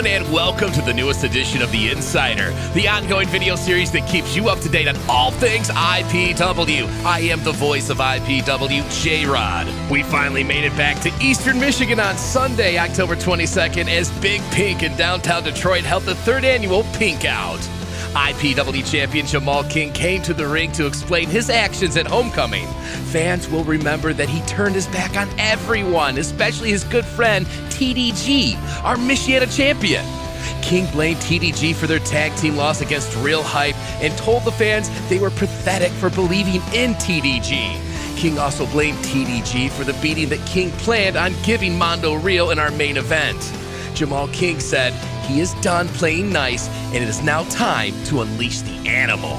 everyone, and welcome to the newest edition of The Insider, the ongoing video series that keeps you up to date on all things IPW. I am the voice of IPW, J-Rod. We finally made it back to Eastern Michigan on Sunday, October 22nd, as Big Pink in downtown Detroit held the third annual Pink Out. IPW champion Jamal King came to the ring to explain his actions at Homecoming. Fans will remember that he turned his back on everyone, especially his good friend TDG, our Michiana champion. King blamed TDG for their tag team loss against Real Hype and told the fans they were pathetic for believing in TDG. King also blamed TDG for the beating that King planned on giving Mondo Real in our main event. Jamal King said he is done playing nice and it is now time to unleash the animal.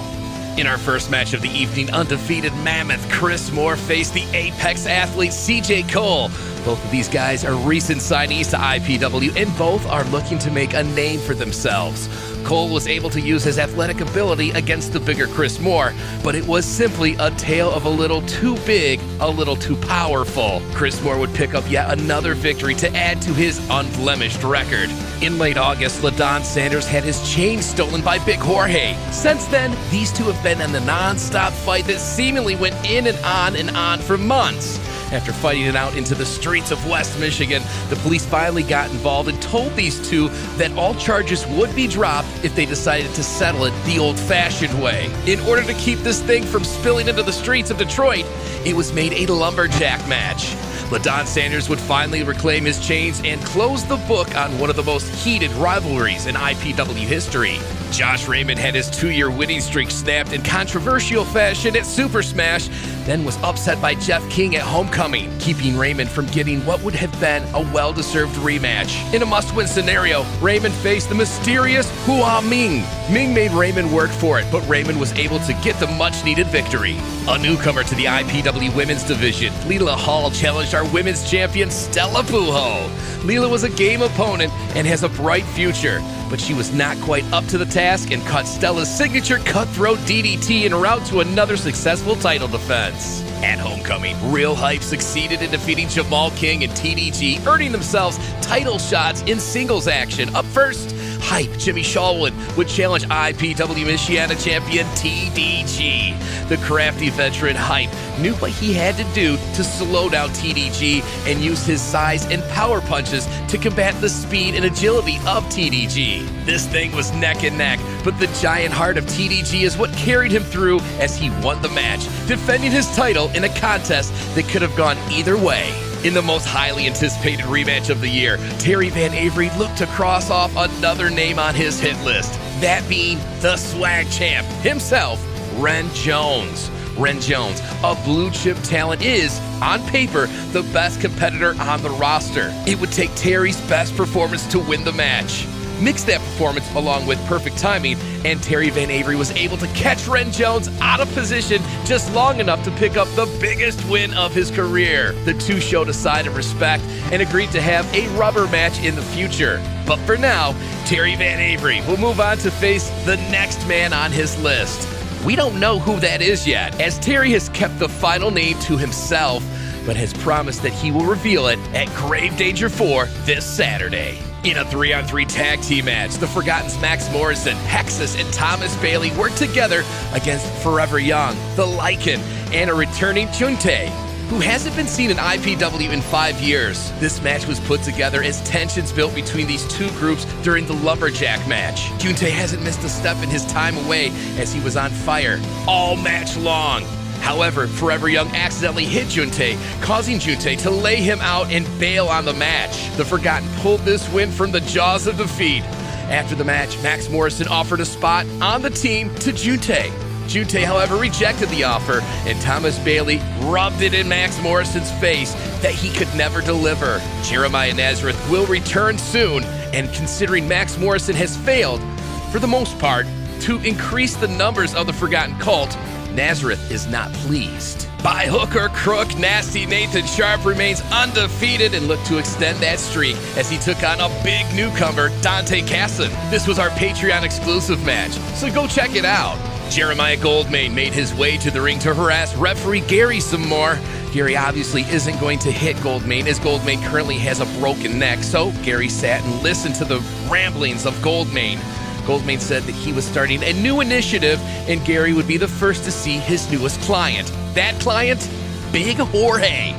In our first match of the evening, undefeated Mammoth Chris Moore faced the Apex athlete CJ Cole. Both of these guys are recent signees to IPW and both are looking to make a name for themselves. Cole was able to use his athletic ability against the bigger Chris Moore, but it was simply a tale of a little too big, a little too powerful. Chris Moore would pick up yet another victory to add to his unblemished record. In late August, LaDon Sanders had his chain stolen by Big Jorge. Since then, these two have been in a non-stop fight that seemingly went in and on for months. After fighting it out into the streets of West Michigan, the police finally got involved and told these two that all charges would be dropped if they decided to settle it the old-fashioned way. In order to keep this thing from spilling into the streets of Detroit, it was made a lumberjack match. LaDon Sanders would finally reclaim his chains and close the book on one of the most heated rivalries in IPW history. Josh Raymond had his 2-year winning streak snapped in controversial fashion at Super Smash, then was upset by Jeff King at Homecoming, keeping Raymond from getting what would have been a well-deserved rematch. In a must-win scenario, Raymond faced the mysterious Hua Ming. Ming made Raymond work for it, but Raymond was able to get the much-needed victory. A newcomer to the IPW women's division, Leela Hall challenged our women's champion Stella Pujo. Leela was a game opponent and has a bright future, but she was not quite up to the task and caught Stella's signature cutthroat DDT en route to another successful title defense. At Homecoming, Real Hype succeeded in defeating Jamal King and TDG, earning themselves title shots in singles action. Up first, Hype Jimmy Shawwood would challenge IPW Michiana champion TDG. The crafty veteran Hype knew what he had to do to slow down TDG and use his size and power punches to combat the speed and agility of TDG. This thing was neck and neck, but the giant heart of TDG is what carried him through as he won the match, defending his title in a contest that could have gone either way. In the most highly anticipated rematch of the year, Terry Van Avery looked to cross off another name on his hit list, that being the swag champ himself, Ren Jones. Ren Jones, a blue-chip talent, is, on paper, the best competitor on the roster. It would take Terry's best performance to win the match. Mix that performance along with perfect timing, and Terry Van Avery was able to catch Ren Jones out of position just long enough to pick up the biggest win of his career. The two showed a sign of respect and agreed to have a rubber match in the future. But for now, Terry Van Avery will move on to face the next man on his list. We don't know who that is yet, as Terry has kept the final name to himself, but has promised that he will reveal it at Grave Danger 4 this Saturday. In a 3-on-3 tag team match, the Forgotten's Max Morrison, Hexus, and Thomas Bailey worked together against Forever Young, the Lycan, and a returning Junte, who hasn't been seen in IPW in 5 years. This match was put together as tensions built between these two groups during the lumberjack match. Junte hasn't missed a step in his time away as he was on fire all match long. However, Forever Young accidentally hit Junte, causing Junte to lay him out and bail on the match. The Forgotten pulled this win from the jaws of defeat. After the match, Max Morrison offered a spot on the team to Junte. Junte, however, rejected the offer, and Thomas Bailey rubbed it in Max Morrison's face that he could never deliver. Jeremiah Nazareth will return soon, and considering Max Morrison has failed, for the most part, to increase the numbers of the Forgotten Cult, Nazareth is not pleased. By hook or crook, Nasty Nathan Sharp remains undefeated and looked to extend that streak as he took on a big newcomer, Dante Casson. This was our Patreon exclusive match, so go check it out. Jeremiah Goldmain made his way to the ring to harass referee Gary some more. Gary obviously isn't going to hit Goldmain, as Goldmain currently has a broken neck, so Gary sat and listened to the ramblings of Goldmain. Goldmain said that he was starting a new initiative and Gary would be the first to see his newest client. That client? Big Jorge.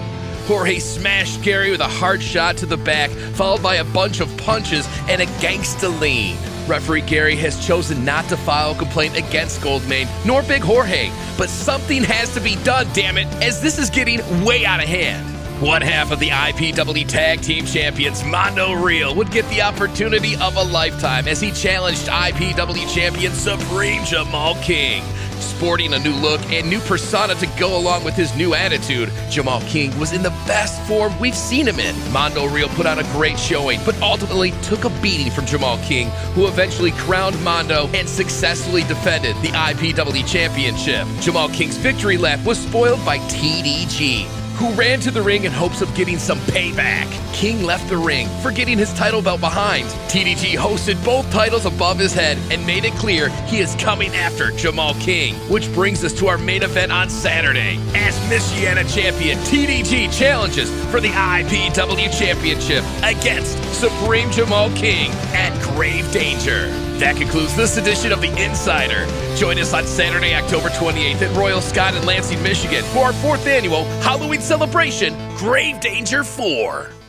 Jorge smashed Gary with a hard shot to the back, followed by a bunch of punches and a gangsta lean. Referee Gary has chosen not to file a complaint against Goldmain, nor Big Jorge, but something has to be done, damn it, as this is getting way out of hand. One half of the IPW Tag Team Champions, Mondo Real, would get the opportunity of a lifetime as he challenged IPW Champion Supreme Jamal King. Sporting a new look and new persona to go along with his new attitude, Jamal King was in the best form we've seen him in. Mondo Real put on a great showing, but ultimately took a beating from Jamal King, who eventually crowned Mondo and successfully defended the IPW Championship. Jamal King's victory lap was spoiled by TDG, who ran to the ring in hopes of getting some payback. King left the ring, forgetting his title belt behind. TDG hosted both titles above his head and made it clear he is coming after Jamal King. Which brings us to our main event on Saturday, as Michiana champion TDG challenges for the IPW Championship against Supreme Jamal King at Grave Danger. That concludes this edition of The Insider. Join us on Saturday, October 28th at Royal Scott in Lansing, Michigan for our 4th annual Halloween celebration, Grave Danger 4.